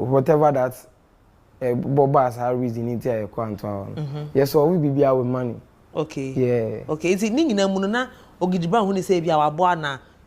whatever that Bobas are reason it a quantum. Yes, so we be with money. Okay. Yeah. Okay. Is it Nina Munana or Ogidi Brown when he say our boy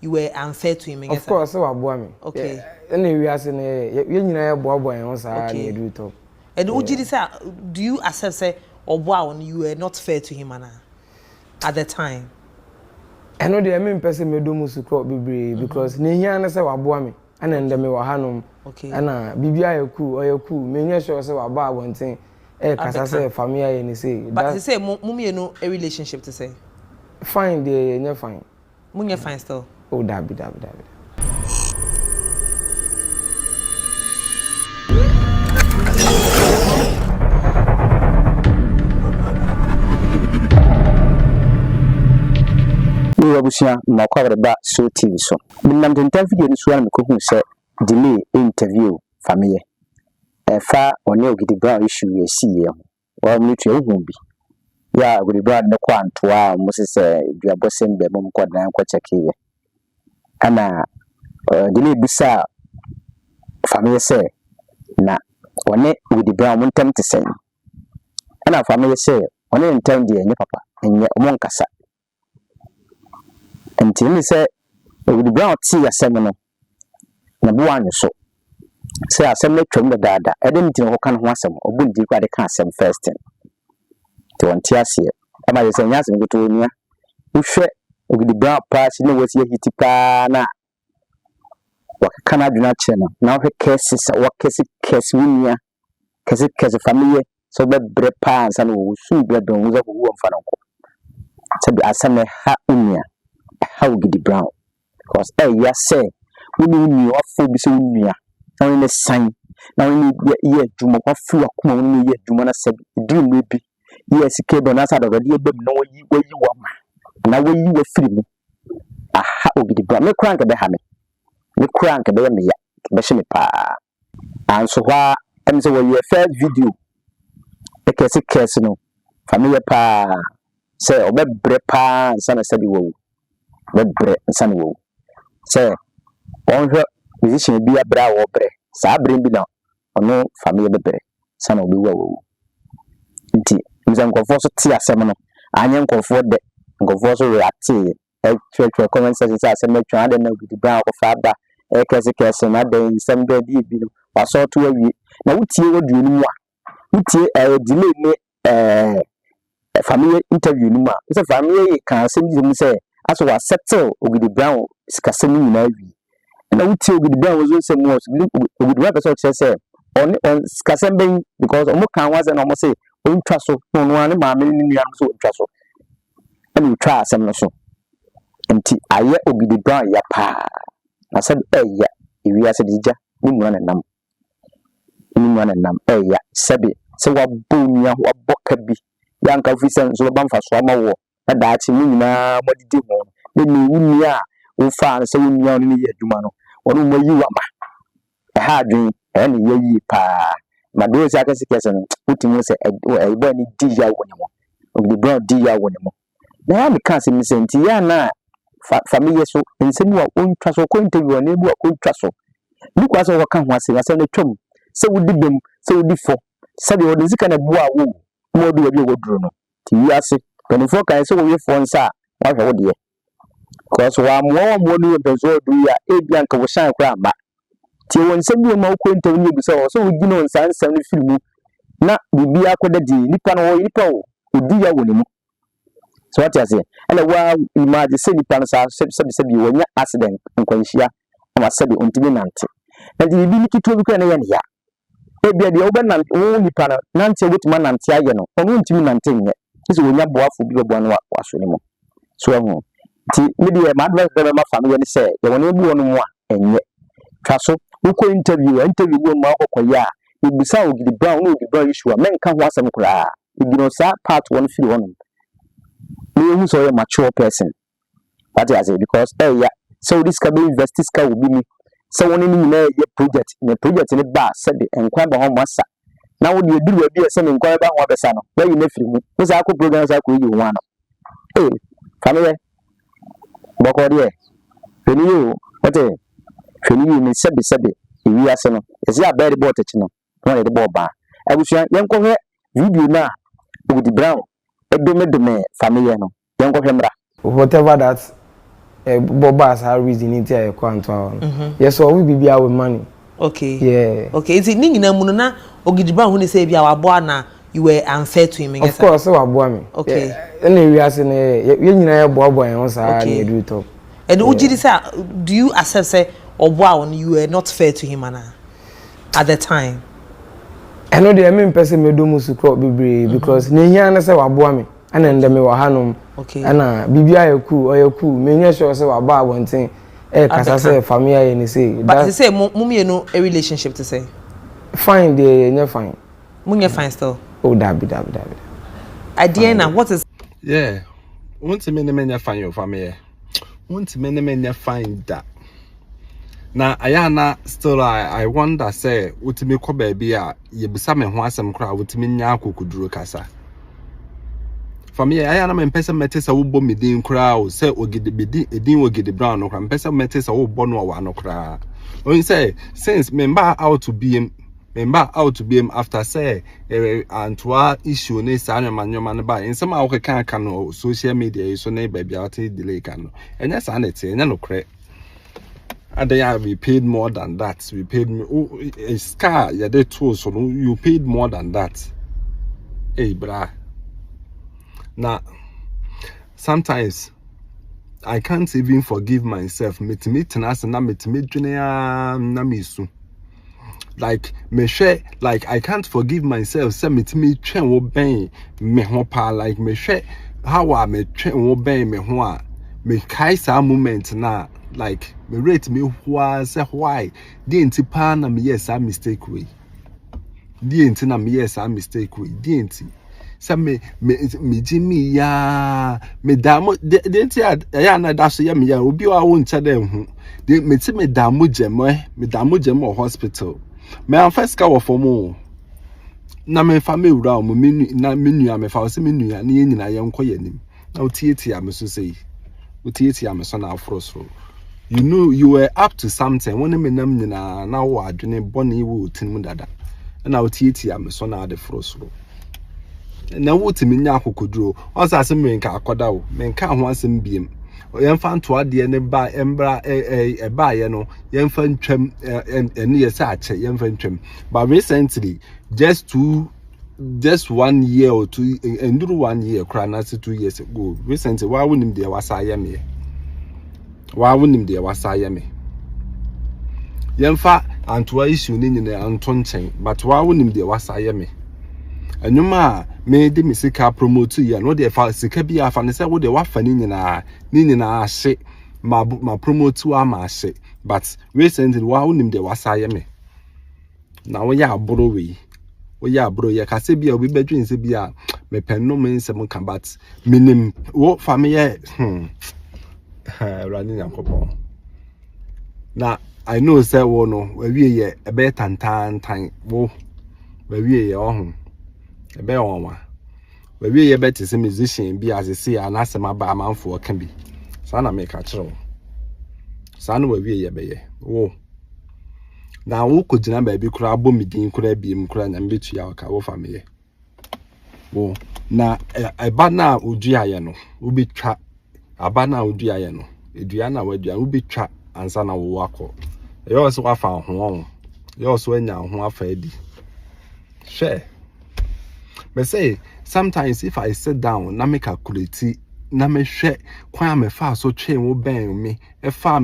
you were unfair to him? Of course, so I me. Okay. Anyway, we are saying you know boy and also I do talk. And Ogidi say, do you accept say or wow you were not fair to him at the time? I know the main person me do musu crop because ni here na say waboa me ana ndem me wa hanom. Okay. Ana bibia ye cool me nya sure say waba wonten kasa say Fameye ni say. But they say mummy no a relationship to say. Fine dey nya fine. Munya fine still. Oh dabi. Abusia na kwabreba so TV so minam dentam video ni so na mekohu se delay interview Fameye fa one Ogidi Brown issue ye CEO wa mnitu ehu bi ya Ogidi Brown ne kwantoa mosese duabosem be mom kwadan kwa chekeye ana delay bisa Fameye se na one Ogidi Brown muntam tesen ana Fameye se one ntam de enye papa enye omonkasa until me say Ogidi Brown tea asem no na bo anyo so say asem na twam dada e dem tin ho kan ho asem obundi kwa de kan asem first thing to want ase e ma ye say nyasem go to nia uhwe Ogidi Brown pass na wasi hiti pa na wakana duna chena na ho cases case wunia case Fameye so be bre pa ansa no wo su bre don wo za wo mfa no ko sabi asem ha unia how Ogidi Brown because yes say we need offer bi say unia na we sign na we ye djuma kwa fu akoma we ye djuma na sabi dream we bi yes ke do na sa do de ebem na we yi wama na we yi we free mu aha Ogidi Brown me krank be ha me krank be me ya be she me pa and so wa em say we first video e kese no Fameye pa say obebre pa sana sabi wo bebre nsane wo say onhwe musician bi abra wo bre sa bre bi na ono Fameye bebre sana obi wo nti nzan nkofo so ti asem no anye nkofo de nkofo so react e twa comment section say asem atwa ade na Ogidi Brown ko fa ba e kese na de nsem de bi bi no waso to awie na wutie woduo ni mu a wutie delay ne Fameye interview ni mu a say Fameye kan asem bi mu say aso wa settle Ogidi Brown sikasem nyina wi na wuti Ogidi Brown wo so mo Ogidi Brown person say on sikasem ben because omo kan wa say na omo say on twa so no ane ma me ni nua so twa so ani twa asem no so enti aye Ogidi Brown ya pa na said ya iwi ase dija ni mu na nam ya sabi se wa bonya wa boka bi yanka fisen so ba mfa so amawo na daachi nyina modidi ho ne ni a wo fa se wunia no ye aduma no wono mo yi wama ha adwen ne ye yi pa ma do se akase kese no utimo se e bo ni di ya wo ne mo Ogidi Brown di ya wo ne mo na ya me kan se mi senti ya na Fameye so nsemi wa ontwa so ko interview na ebu wa ontwa so ni kwa so wo kan ho ase na twam se wudi bem se wudi fo se de wodi zika na bu a wo mo do bi wo duro no ti wi ase penifo kan se wo ye fo nsa wa hwe wo de because wa mo no bezo do ya e bia nka wo shan kra ba ti won se bi ma ko interview bi so wo gino nsa nsa no filmu na bibia akoda di nipa no wo nipa wo odi ya wo ne mu so what you say and wa imagine say nipa no sa se bi wonya accident nkwanhia ma se bi ontimi nante and the bi nikito bi kwa na ya e bia de wo be nan wo nipa no nante wotima nante aye no ono ontimi nante nye isi wonya boafo bi bo no wa so ne mu so ho ti media ma advice be ma Fameye ni say ye wona ebu wonu mu a enye twa so wo interview wo ma akokoya ibisa Ogidi Brown issue a men kan ho asem kura igino sa part 1 feel one me who so a mature person what I say because yeah so this can be invest this can be me so one ni na ye project ni ba said enkwa ba ho masa na wo de duru bi ese enkwa ba ho besa no we yi na firi mu wo sa ko program sa ko yi wo ano Fameye boko de feni you what feni you ni sabi we are saying is ya bad bought it no no the ball bar I wish yan ko he video na Ogidi Brown edome Fameye no yan ko hemra whatever that Bobas have reason it here kwanto yes so we be with money. Okay. Yeah. Okay. Is it ningina muno na Ogidi Brown who say bia wabo na you were unfair to him? Of course, so wabo me. Okay. Any we as ne you nyina ya bobo en so na do top. And Ogidi say do you accept say obo you were not fair to him at the time? I know the main person me do musu crop bebre because ne hia na say wabo me ana ndeme wa hanom. Okay. Ana bibia oyeku me nya sure say wabo abonten kasa say Fameye ni say. But they say mummy no a relationship to say. Fine dey nya fine. Munye fine still. Oh dabi. Idea what is yeah. Want me nya fine your Fameye. Want me nya fine that. Na ayana still I wonder say utimi ko baby a yebusa me ho asem kra utimi nya akokuduro kasa. Fameye ayana me pesa metesa wo bom din kra o say Ogidi Brown no kra pesa metesa wo bo no wa no kra. O say since member out to be after say antwa issue ne sa nyoma ne ba nsem a wo kan no social media so na baby out delay kan no enya sa na te enya no kre. And we paid more than that. We paid a scar, yeah, they told so you paid more than that. Hey, brah. Now, sometimes I can't even forgive myself. Like I can't forgive myself. Say me train wo ben me ho pa like me share how I me train wo ben me ho me kai sa moment na. Like me rate me why didn't pan na me yes a mistake way didn't na me yes a mistake way didn't say me Jimmy ya me damo didn't ya na dash ya me ya obi wa won cha dem hu de me ti me damo gem hospital me am first ka wo for na me fa me wura mo menu ya me fa se menu ya na nyina ye nko yanim na otieti am so sei otieti am so na afrosro. You know you were up to something when me nam nyina na wo adwene boni wo tinmu dada na wo tieti am so na de frosro na wo timi nya akokoduro onsa asem me nka akoda wo me nka ho asem biem yemfa nto ade ne ba embra ba ye no yemfa ntwam ene ye sa ache yemfa ntwam but recently just 1 year or 2 enduru 1 year kra na 2 years ago recently why wonim de wasa ye me wa wonim de wasa ye me yemfa antwa issue ni nyina anto nchen but wa wonim de wasa ye me enuma me de misika promote ya no de fa sika bi afa ne se wo de wa fa ni nyina ahye ma promote wa ma ahye but recently wa wonim de wasa ye me na wo ya aboro we wo ya aboro ye ka se bi a obi bedwin se bi a me penno me nsem ka but minim wo Fameye running yankopon na I know say wo no we ye e be tantan wo we ye ohun e be onwa we ye be te musician bi as say anasem aba amanfo ka bi sa na me ka kire wo sa na we ye be ye wo na wo ko gina ba bi kura abomidin kura bi mu kura na mbetu ya ka wo Fameye wo na eba na odua ye no wo betwa aba na odua ye no edua na wadua wo betwa ansa na wo akọ e yo so afa ho yo so anya ho afa adi share but say sometimes if I sit down na me calculate na me hwe kwan me fa so twen wo ben me e fa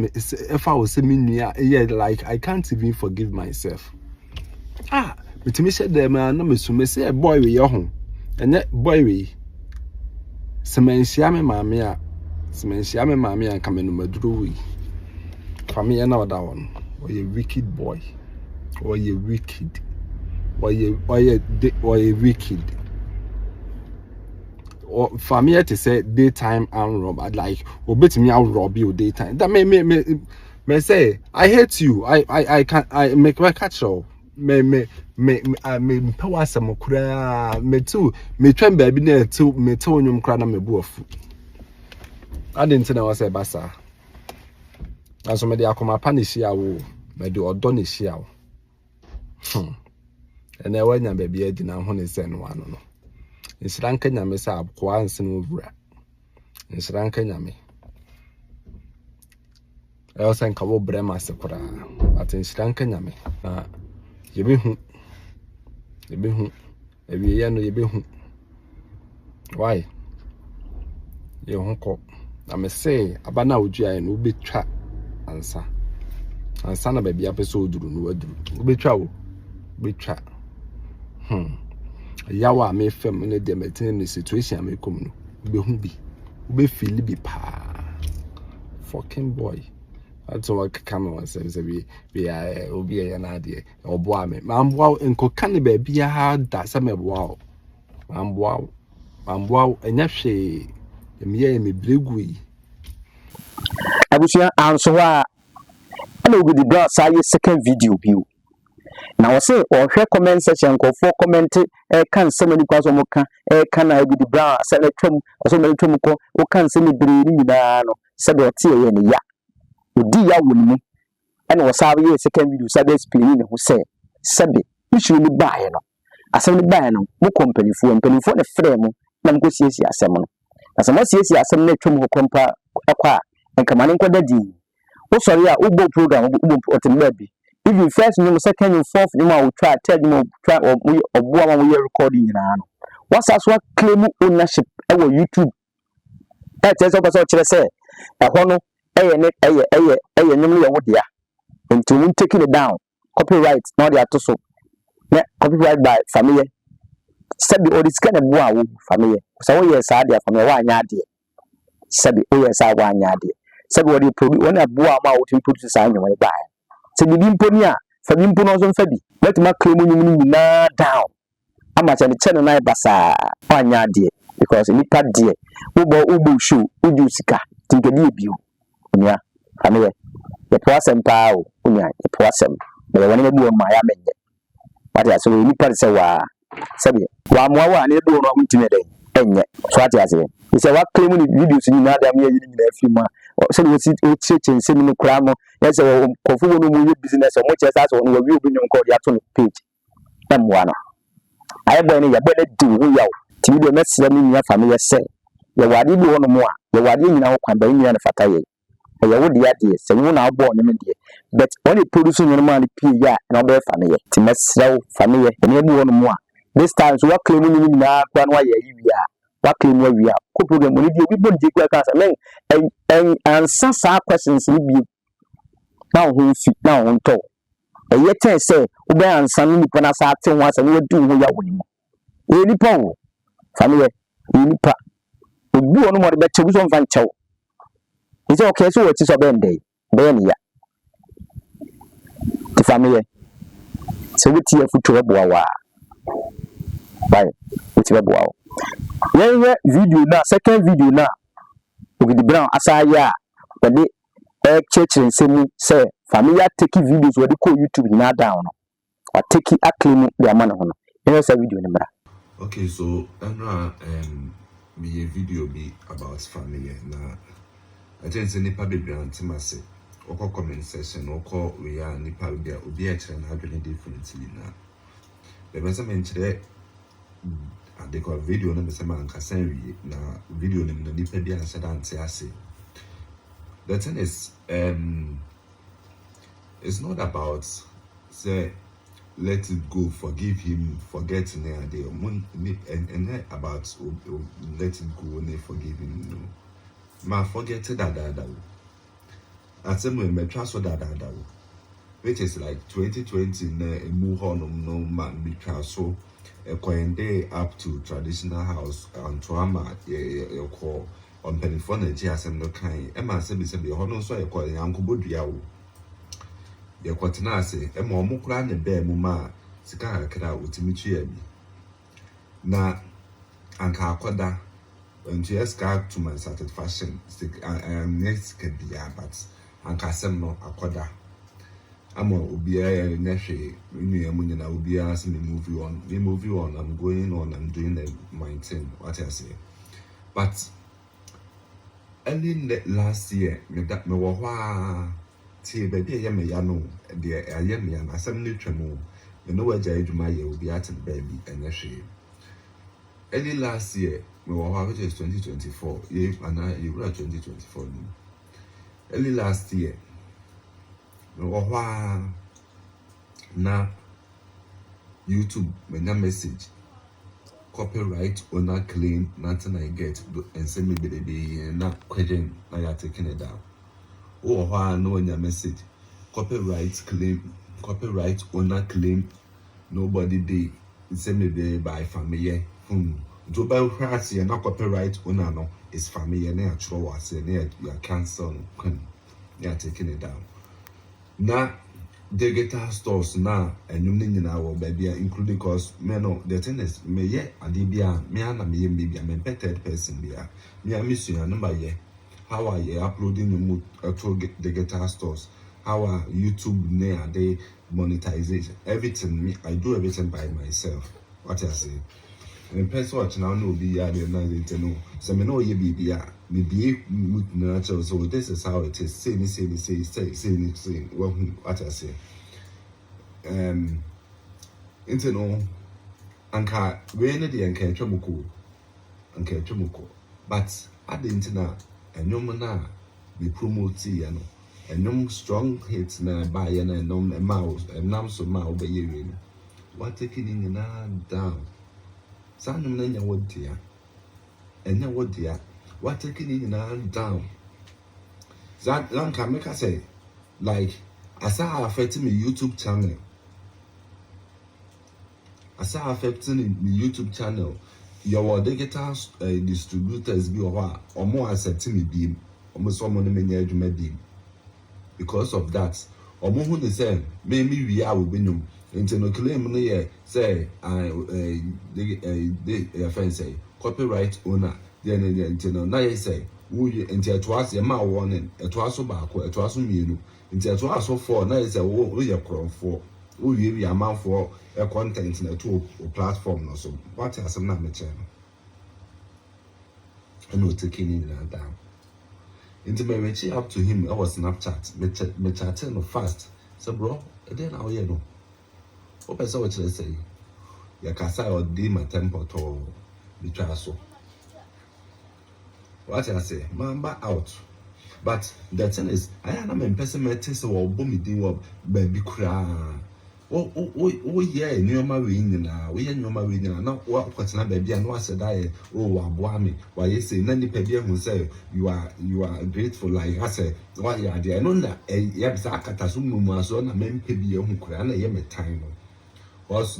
wo se me nua like I can't even forgive myself bitimi she dem na me sume say boy we yo ho enye boy we semensia me maame a nka me no maduro we Fameye na oda won or a wicked boy or a wicked or Fameye to say daytime and rob like obetimi out rob you daytime that me say I hate you I can I make my catch all me power some kura me too me twem baby na too me to onyum kura na me bu afu I didn't know was a basa as me de akoma panish ya wo me do odone hia and I wanya baby edi na ho ne se no ano no nsira nka nyame sa akwa nsen ovura nsira nka nyame I say nka wo brema se kura at nsira nka nyame na yebehu ebi ya no yebehu why ye ho ko na me say abana odua no betwa ansa na baby apeso oduru no aduru obetwa wo betwa yawa me fam ne de metin ne situation me kom no behu bi be feel bi pa fucking boy that's what come on say we are obi ya na de oboa me mamboa enko kan baby ya da se me boa mamboa enya hwe emiye me bregu yi abusia anso wa ana Ogidi Brown say second video view na wo say o hwe comment section ko for comment kan se mani kwaso mo kan kan na Ogidi Brown say na twam o so mani twam ko o kan se ni biri ni nyina no se de o tie ye ne ya odi ya wonu ana wo say ye second video say explain ne ho say sebe issue ni baaye no asem ni baaye no mo company fu ne frɛ mo na mo siesi asem no na se mo siesi asem na twam ko kompa akwa enkamane nkoda di wo sorry a ubo program ubo otemba bi even first new second and fourth you will try tell you try or oboa ma we recording na no what's as what claim ownership e wo YouTube e tell so person kire say e ho no eye nyum ye wo dia until we taking it down copyright now they are to so na copyright by Fameye sabi o diska na boa wo Fameye so wo ye sa dia Fameye wa anya de sabi o ye sa wa anya de sabi wo dey produce wona boa ma wo tin produce sa anya wo ba se bibi mponi a fa bi mpono so mfa bi let ma claim nyum nyina down ama cha ne channel na basa anya de because ni pa de ubo show uju sika tinkedi bio onia Fameye ye prosem pa o onia ye prosem be woni na bi o ma ya menye wati aso ni pa se wa sabi wa mo wa ne do no mtime den enye so ati ase ise wa claim ni videos ni na da me yi ni na film a so we see o cheche nsem no kra mo yes o kofu no mu business o mo che sa so no we obi nyon ko ya to no page em wa no aye boy ni ya boy na di hu yawo ti video na sira ni nya Fameye se ye wade bi wono mo a ye wade nyina ho kwan ba nyina na fata ye ye wo dia de se mu na abo ne me de but when you produce nyina ma ni pi ya na be Fameye ti mesra Fameye ne bi wono mo a this time so wa claim ni nyina kwa no ya yi wi a wa claim wa wi a ko program ni bi obi bon je kwa ka sa men en answer sa questions ni bi na ho fi na ho nto ye ten say wo be answer ni nipa na sa ate ho asa ni wadu ho ya woni mo e nipa wo Fameye e nipa obi wono mo de be chebu so mfa nchew is okay so what is obende be ni ya ti Fameye so we tie futu eboa wa bye we eboa wa ye video na second video na Ogidi Brown asaya de church nsemu say Fameye take videos we ko YouTube na down no or take acclaim the amana ho no e say video ni mra. Okay, so me a video be about Fameye na I think say nipa bebre antimase oko comment section oko we are nipa be obi a kire na adwene differently na the person mentre they call video na me say man kasan wi na video na nipa bi ansa dante ase. The thing is it's not about say let it go, forgive him, forget the and about let it go and forgive him. No, ma forget that. I say me trust that which is like 2020 move on no man be trust so a coin day up to traditional house and trauma your call on Penifone asem no kind. Emma say be hono so a call yanko bodua ye kwatena ase e ma omukura ne be mu ma sika akra otimi tue bi na anka akoda ntu eska to my satisfaction next can be but anka sem no akoda ama obi a nyehwe nua mu nyina obi a se me move on I'm going on I'm doing my thing what I say but early last year me wo tie baby ye me ya no de aye me ya na asem ne twam me no waja adwuma ye obi at the baby enye hwe early last year me wa which is 2024 ye ana you 2024 no early last year me wa na YouTube me na message copyright owner claim nothing I get and send me baby na question na you taking it down. Oh, no in your message. Copyright owner claim nobody did. Send me by Fameye. Do by France, you're not copyright owner no, it's Fameye near Troas and near your cancel you're taking it down. Now the guitar stores now and you mean our baby including cause no the thing is me ye adibia me ana me baby I'm a better person there. Me I miss you number ye. How are you uploading the guitar stores? How are YouTube near they monetization? Everything me I do everything by myself. What I say? And person watch now no be ya the night no. So me know ye be me be natural. So this is how it is. Say. What I say? Into no anka we ne de anka twemoko but I didn't know and no na be promote ya no and no strong hits na buy and no mouse and nam so ma obey you what taking in down sanum na nya what dear and now what dear what taking in down that lanka make I say like as I affecting my YouTube channel as I affecting my YouTube channel your digital distributors be or more accepting me beam almost someone many beam because of that or more who say maybe we are win into no claim say they offense say copyright owner then into no say we into twice your ma warning a twice back a twice me into twice for na say we are for we be amount for a content in a tool or platform or so. What are some number channel? I know taking in and down. Into my reaching up to him, I was Snapchat, me chatting no fast. So, bro, then I'll you know. What I saw what you say. Ya casa or dim my temper to Betrayal so. What I say, man, back out. But the thing is, I am a person met or boom it baby cry. Oh yeah, no marine now. We are no marine now. What what's not baby and what said I aboami. Why you say none the who say you are grateful like I say why you are there. I know that Yabsakatasu so na men baby who cry and I am a time. Was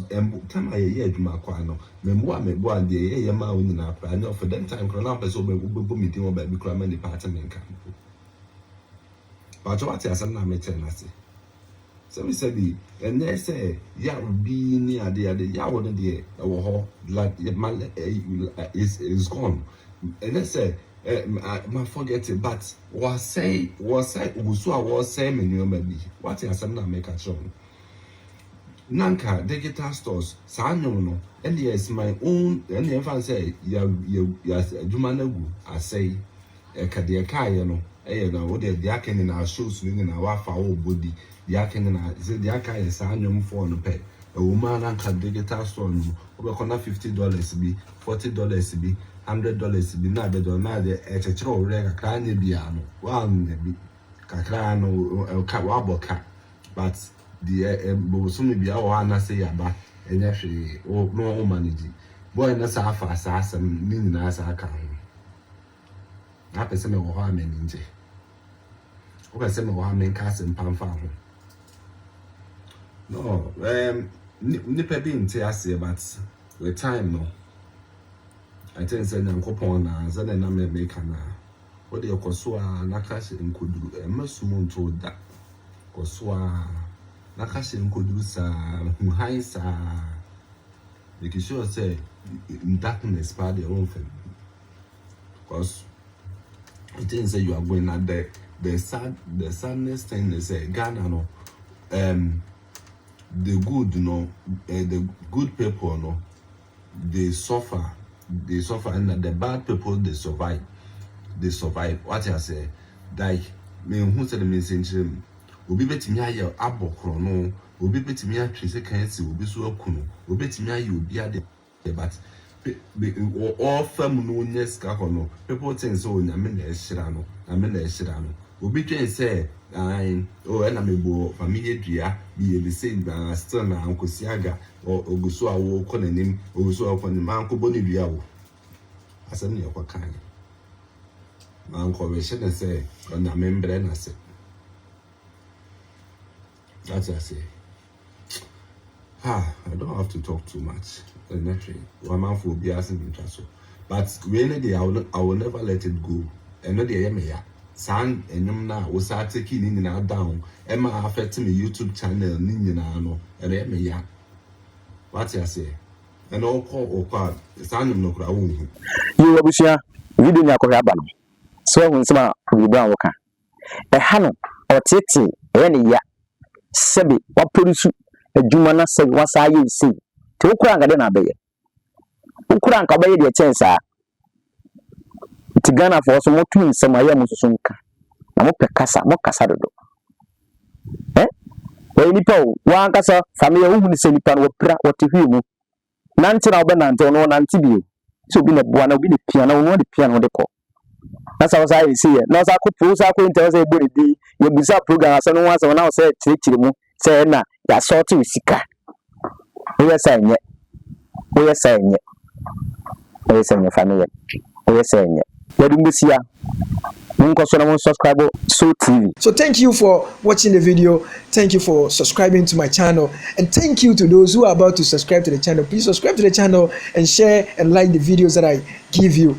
time I hear Maquano, Memoir me boy the Yama in our plan for that time Cronapes over meeting or baby crime and department camp. But what is an amateur? So we said, and they say, yeah, be near the Yawon the like is gone. And they say, I forget it, but was say, was same in your baby. What is an American show? Nanka, digital stores, Sanono, and yes, my own, and if I say, Jumanagu, I say, Kadiakayano. What the Yakin in our shoes in our foul body, Yakin and I said, Yaka is annual for no pay. A woman and digital store, over $50 be, $40 be, $100 be, neither or neither at a troll reg a cranny piano, one be Cacrano, Kawaboka, but the Bosumi be our one say about, and actually, no money. Boy, and that's half assassin, meaning as I can. I can say me wa ha men nje. O ka say me wa ha men ka se mpamfa ho. No, nipa bi nte ase but with time no. I think say Nyankopon na say na me make na. Wo de koso a na ka se nkoduru emasumu nto da. Koso a na ka se nkoduru sa huhan sa. Make sure say in darkness part the own thing. Because I think say you are going at the sadness thing is Ghana no the good no the good people no they suffer and the bad people they survive what I say like me who said me saying obi betimi aye abokro no obi betimi atwe se kan si obi so akuno obi betimi aye obi ade but all fam no nyeska hono people think so nyame na ehira no nyame na ehira no obi twen say na mebo family dua bi e say ba still na ankosi aga oguso awo konanim oguso akonim anko boni dua wo asem ne yakokan anko we shede say na membre na say that's I say I don't have to talk too much. One man for be asking me so. But really, I will never let it go. And no day, me ya. San and now was taking in and down. Emma affecting my YouTube channel, Nina no, and me ya. What I say? And all call or card. San no crowd. You will be sure. We do not go about. So when some Ogidi Brown worker. A Hano or Titi, any ya. Sebi, what produce adwuma na sɛ wasa ayɛ nsi te wokura nka de na abɛyɛ wokura nka bɛyɛ de chance a ti Ghana for so motu nsɛm ayɛ mo soso nka na mo pɛ kasa mo kasa dodo wɔyɛ nipa o wɔn kasa family wo hunu sɛ nipa no wɔpra wɔte hwi mu nante na wɔbɛnante no nante bio sɛ obi na boa na obi ne pia na wɔn de pia no de kɔ na sa wasa ayɛ nsi yɛ na sa ko pro sa ko interest e bɔ ne di yɛ bisa program asɛ no wansa na wo sɛ kyerɛkyerɛ mu sɛ na ya sort with sika we say nye family we say nye yadumbusia munko so na mun subscribe so TV. So thank you for watching the video, thank you for subscribing to my channel, and thank you to those who are about to subscribe to the channel. Please subscribe to the channel and share and like the videos that I give you.